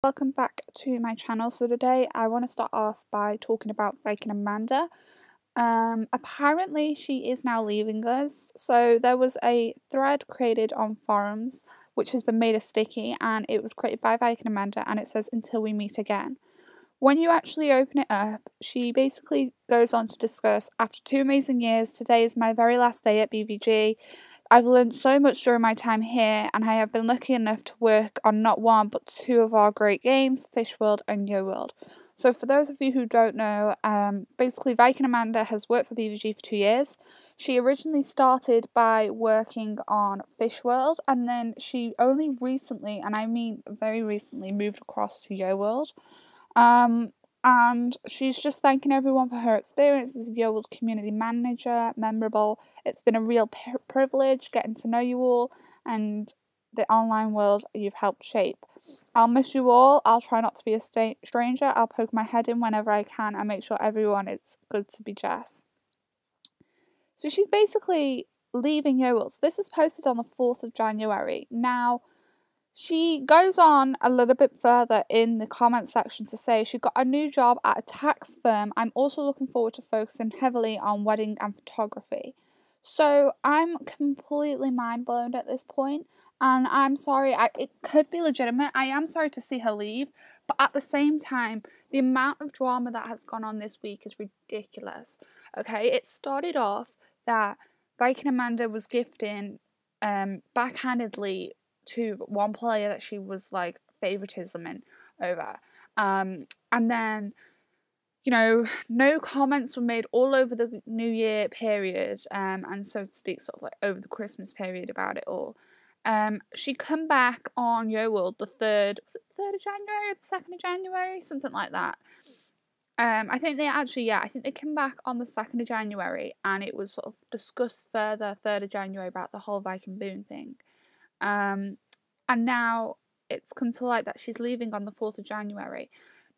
Welcome back to my channel. So today I want to start off by talking about Viking Amanda. Apparently she is now leaving us. So there was a thread created on forums which has been made a sticky, and it was created by Viking Amanda, and it says "Until we meet again." When you actually open it up, she basically goes on to discuss, after 2 amazing years, today is my very last day at BVG. I've learned so much during my time here, and I have been lucky enough to work on not one but two of our great games, Fishworld and Yoworld. So for those of you who don't know, basically Viking Amanda has worked for BVG for 2 years. She originally started by working on Fishworld, and then she only recently, and I mean very recently, moved across to Yoworld. And she's just thanking everyone for her experience as Yoworld's community manager. Memorable. It's been a real privilege getting to know you all and the online world you've helped shape. I'll miss you all. I'll try not to be a stranger. I'll poke my head in whenever I can and make sure everyone is good to be Jess. So she's basically leaving Yoworld. So this was posted on the 4th of January. Now, she goes on a little bit further in the comment section to say she got a new job at a tax firm. I'm also looking forward to focusing heavily on wedding and photography. So I'm completely mind blown at this point, and I'm sorry, it could be legitimate. I am sorry to see her leave, but at the same time, the amount of drama that has gone on this week is ridiculous. Okay, it started off that Viking Amanda was gifting backhandedly to one player that she was like favoritism in over, and then no comments were made all over the New Year period, and so to speak, sort of like over the Christmas period about it all. She come back on Yoworld the 3rd, was it the 3rd of January or the 2nd of January, something like that. I think they came back on the 2nd of January, and it was sort of discussed further 3rd of January about the whole Viking Boon thing. And now it's come to light that she's leaving on the 4th of January.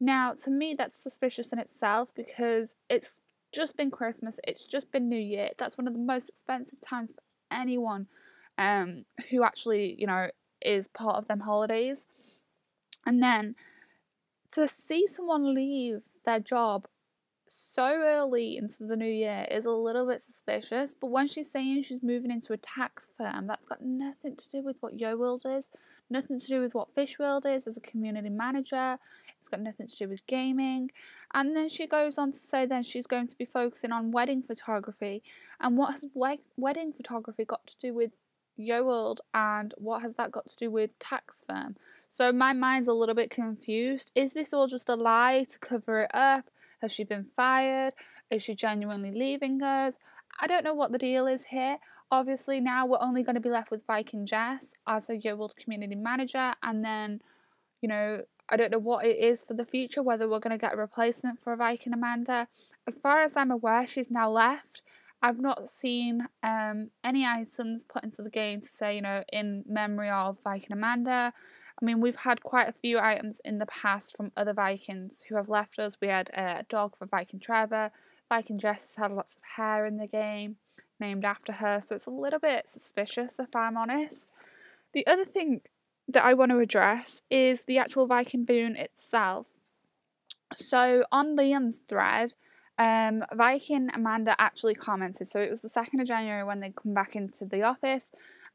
Now, to me, that's suspicious in itself because it's just been Christmas, it's just been New Year. That's one of the most expensive times for anyone who actually, is part of them holidays. And then to see someone leave their job so early into the new year is a little bit suspicious. But when she's saying she's moving into a tax firm, that's got nothing to do with what Yoworld is, nothing to do with what Fishworld is as a community manager. It's got nothing to do with gaming. And then she goes on to say then she's going to be focusing on wedding photography. And what has wedding photography got to do with Yoworld, and what has that got to do with tax firm? So my mind's a little bit confused. Is this all just a lie to cover it up? Has she been fired? Is she genuinely leaving us? I don't know what the deal is here. Obviously, now we're only going to be left with Viking Jess as a Yoworld community manager, and then, I don't know what it is for the future, whether we're going to get a replacement for Viking Amanda. As far as I'm aware, she's now left. I've not seen any items put into the game to say, in memory of Viking Amanda. I mean, we've had quite a few items in the past from other Vikings who have left us. We had a dog for Viking Trevor. Viking Jess has had lots of hair in the game named after her, so it's a little bit suspicious if I'm honest. The other thing that I want to address is the actual Viking Boon itself. So on Liam's thread, Viking Amanda actually commented, so it was the 2nd of January when they come back into the office,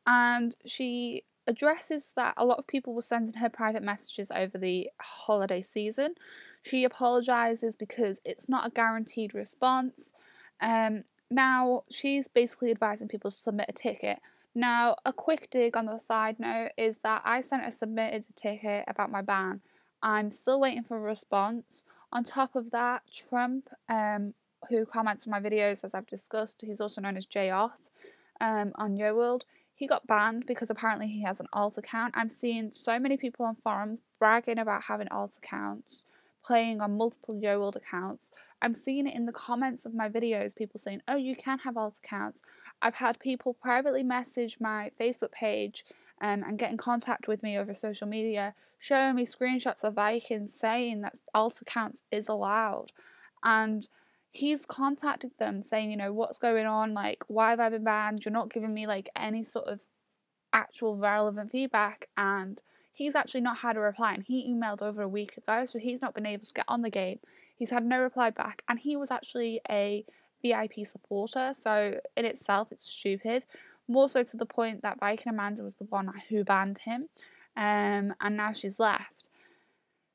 and she addresses that a lot of people were sending her private messages over the holiday season. She apologises because it's not a guaranteed response. Now, she's basically advising people to submit a ticket. Now, a quick dig on the side note is that I sent a submitted ticket about my ban. I'm still waiting for a response. On top of that, Trump, who comments on my videos, as I've discussed, he's also known as J-Ot, on Yoworld, he got banned because apparently he has an alt account. I'm seeing so many people on forums bragging about having alt accounts, playing on multiple Yoworld accounts. I'm seeing it in the comments of my videos, people saying, oh, you can have alt accounts. I've had people privately message my Facebook page and get in contact with me over social media, showing me screenshots of Vikings saying that alt accounts is allowed. And he's contacted them saying, what's going on? Like, why have I been banned? You're not giving me, like, any sort of actual relevant feedback. And he's actually not had a reply, and he emailed over a week ago, so he's not been able to get on the game. He's had no reply back, and he was actually a VIP supporter, so in itself it's stupid. More so to the point that Viking Amanda was the one who banned him, and now she's left.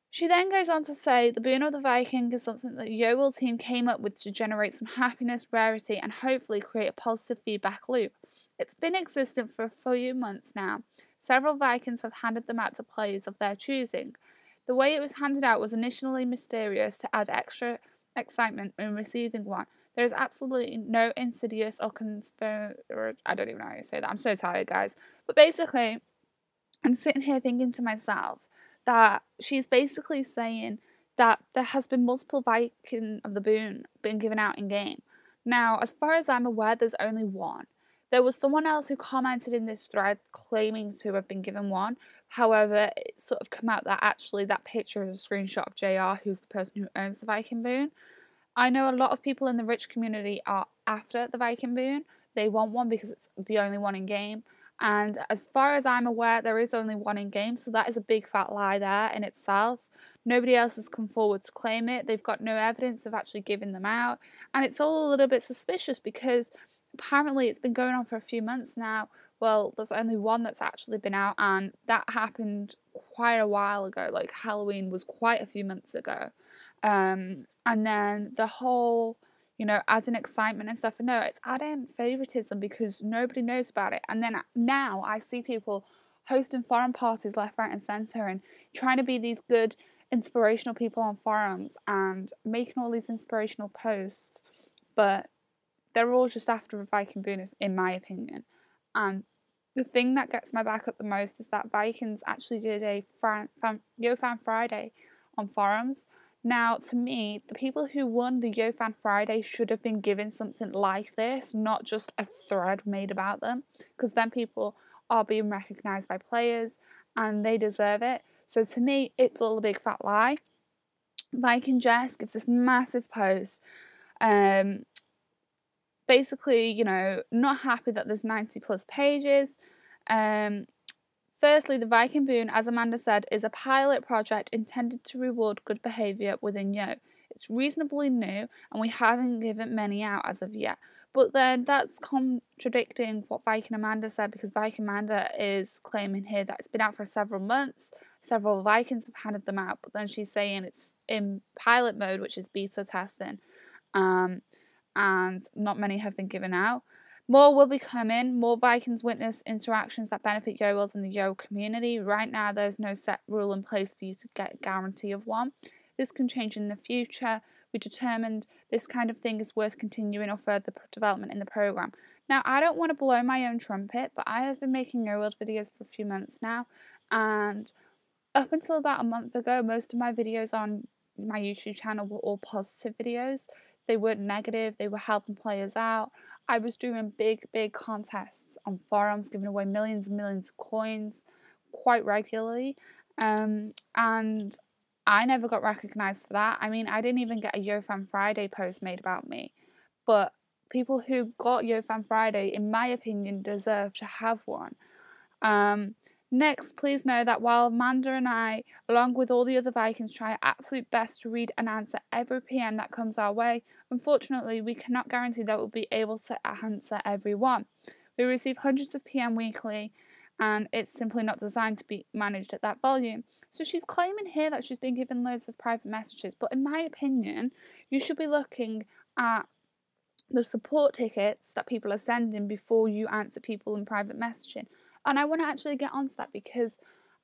She then goes on to say, the boon of the Viking is something that the Yoworld team came up with to generate some happiness, rarity, and hopefully create a positive feedback loop. It's been existent for a few months now. Several Vikings have handed them out to players of their choosing. The way it was handed out was initially mysterious to add extra excitement in receiving one. There is absolutely no insidious or I don't even know how to say that. I'm so tired, guys. But basically, I'm sitting here thinking to myself that she's basically saying that there has been multiple Viking of the Boon being given out in game. Now, as far as I'm aware, there's only one. There was someone else who commented in this thread claiming to have been given one. However, it sort of come out that actually that picture is a screenshot of JR, who's the person who owns the Viking Boon. I know a lot of people in the rich community are after the Viking Boon. They want one because it's the only one in game. And as far as I'm aware, there is only one in game, so that is a big fat lie there in itself. Nobody else has come forward to claim it. They've got no evidence of actually giving them out. And it's all a little bit suspicious because apparently it's been going on for a few months now. Well, there's only one that's actually been out, and that happened quite a while ago. Like, Halloween was quite a few months ago. And then the whole, as an excitement and stuff. No, it's adding favoritism because nobody knows about it. And then now I see people hosting forum parties left, right, and centre and trying to be these good, inspirational people on forums and making all these inspirational posts. But they're all just after a Viking Boon, in my opinion. And the thing that gets my back up the most is that Vikings actually did a YoFan Friday on forums. Now, to me, the people who won the YoFan Friday should have been given something like this, not just a thread made about them, because then people are being recognised by players and they deserve it. So to me, it's all a big fat lie. Viking Jess gives this massive post, basically, not happy that there's 90 plus pages. Firstly, the Viking Boon, as Amanda said, is a pilot project intended to reward good behaviour within Yo. It's reasonably new, and we haven't given many out as of yet. But then that's contradicting what Viking Amanda said, because Viking Amanda is claiming here that it's been out for several months. Several Vikings have handed them out, but then she's saying it's in pilot mode, which is beta testing, and not many have been given out. More will be coming. More Vikings witness interactions that benefit Yoworld and the Yo community. Right now, there's no set rule in place for you to get a guarantee of one. This can change in the future. We determined this kind of thing is worth continuing or further development in the program. Now, I don't want to blow my own trumpet, but I have been making Yoworld videos for a few months now, and up until about a month ago, most of my videos on my YouTube channel were all positive videos. They weren't negative. They were helping players out. I was doing big contests on forums, giving away millions and millions of coins quite regularly. And I never got recognised for that. I mean, I didn't even get a YoFan Friday post made about me. But people who got YoFan Friday, in my opinion, deserve to have one. Next, please know that while Amanda and I, along with all the other Vikings, try our absolute best to read and answer every PM that comes our way, unfortunately, we cannot guarantee that we'll be able to answer every one. We receive hundreds of PM weekly, and it's simply not designed to be managed at that volume. So she's claiming here that she's been given loads of private messages, but in my opinion, you should be looking at the support tickets that people are sending before you answer people in private messaging. And I want to actually get onto that because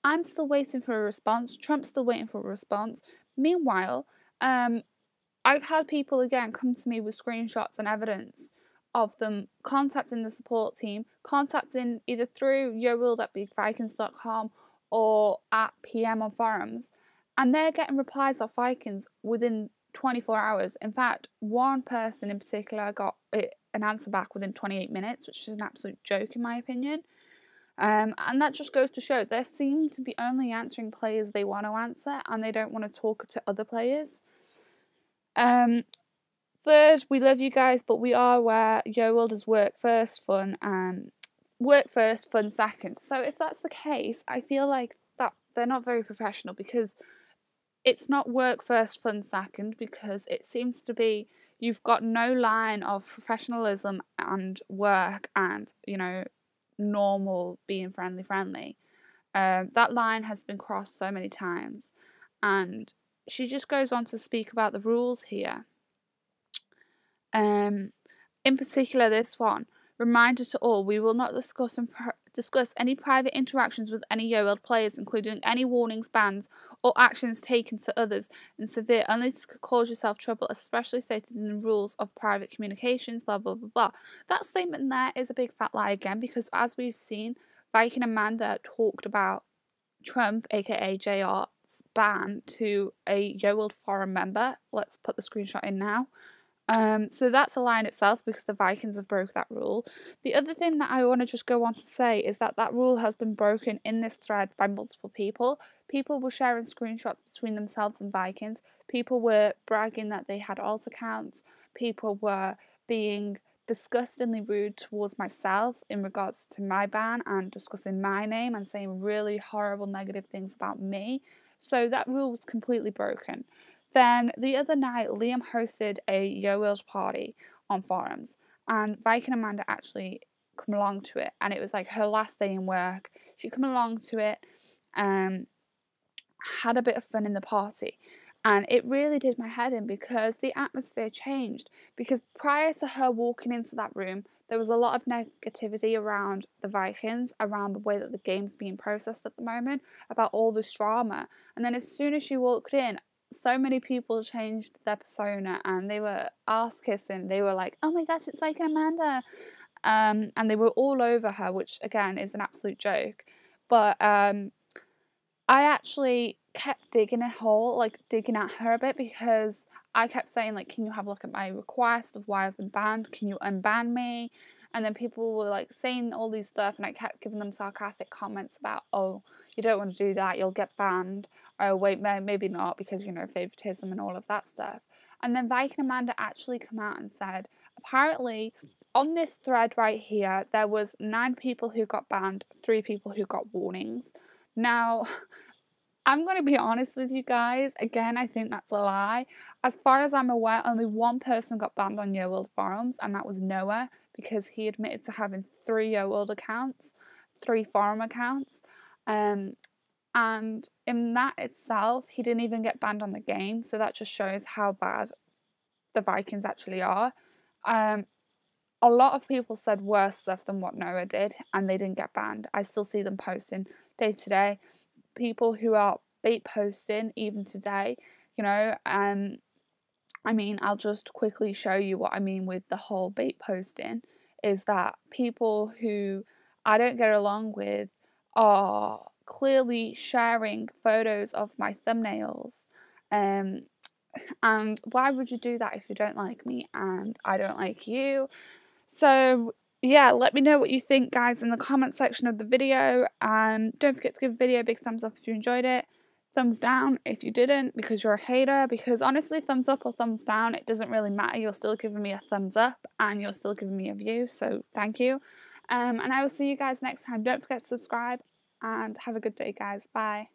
I'm still waiting for a response. Trump's still waiting for a response. Meanwhile, I've had people again come to me with screenshots and evidence of them contacting the support team, contacting either through Yoworld at bigvikings.com or at PM on forums, and they're getting replies off Vikings within 24 hours. In fact, one person in particular got an answer back within 28 minutes, which is an absolute joke in my opinion. And that just goes to show they seem to be only answering players they want to answer, and they don't want to talk to other players. Third, we love you guys, but we are aware Yoworld is work first, fun second. So if that's the case, I feel like that they're not very professional, because it's not work first, fun second, because it seems to be you've got no line of professionalism and work and, you know, normal being friendly. That line has been crossed so many times, and she just goes on to speak about the rules here. In particular, this one. Reminder to all, we will not discuss any private interactions with any Yoworld players, including any warnings, bans, or actions taken to others, and severe only to cause yourself trouble, especially stated in the rules of private communications, blah, blah, blah, blah. That statement there is a big fat lie again, because as we've seen, Viking Amanda talked about Trump, aka JR's ban to a Yoworld forum member. Let's put the screenshot in now. So that's a lie in itself, because the Vikings have broke that rule. The other thing that I want to just go on to say is that that rule has been broken in this thread by multiple people. People were sharing screenshots between themselves and Vikings. People were bragging that they had alt accounts. People were being disgustingly rude towards myself in regards to my ban and discussing my name and saying really horrible negative things about me. So that rule was completely broken. Then the other night, Liam hosted a Yoworld party on forums, and Viking Amanda actually come along to it, and it was like her last day in work. She come along to it, had a bit of fun in the party, and it really did my head in, because the atmosphere changed. Because prior to her walking into that room, there was a lot of negativity around the Vikings, around the way that the game's being processed at the moment, about all this drama. And then as soon as she walked in, so many people changed their persona, and they were ass kissing. They were like, "Oh my gosh, it's Viking Amanda," and they were all over her, which again is an absolute joke. But I actually kept digging a hole, like digging at her a bit, because I kept saying, like, "Can you have a look at my request of why I've been banned? Can you unban me?" And then people were like saying all these stuff, and I kept giving them sarcastic comments about, "Oh, you don't want to do that, you'll get banned. Oh, wait, maybe not, because, you know, favoritism and all of that stuff." And then Viking Amanda actually come out and said, apparently, on this thread right here, there was 9 people who got banned, 3 people who got warnings. Now, I'm going to be honest with you guys. Again, I think that's a lie. As far as I'm aware, only 1 person got banned on Yoworld forums, and that was Noah, because he admitted to having 3 Yoworld accounts, 3 forum accounts. And in that itself, he didn't even get banned on the game, so that just shows how bad the Vikings actually are. A lot of people said worse stuff than what Noah did, and they didn't get banned. I still see them posting day to day. People who are bait posting even today, you know, I mean, I'll just quickly show you what I mean with the whole bait posting, is that people who I don't get along with are clearly sharing photos of my thumbnails. And why would you do that if you don't like me and I don't like you? So yeah, let me know what you think, guys, in the comment section of the video. Don't forget to give the video a big thumbs up if you enjoyed it. Thumbs down if you didn't, because you're a hater. Because honestly, thumbs up or thumbs down, it doesn't really matter. You're still giving me a thumbs up and you're still giving me a view, so thank you. And I will see you guys next time. Don't forget to subscribe, and have a good day, guys. Bye.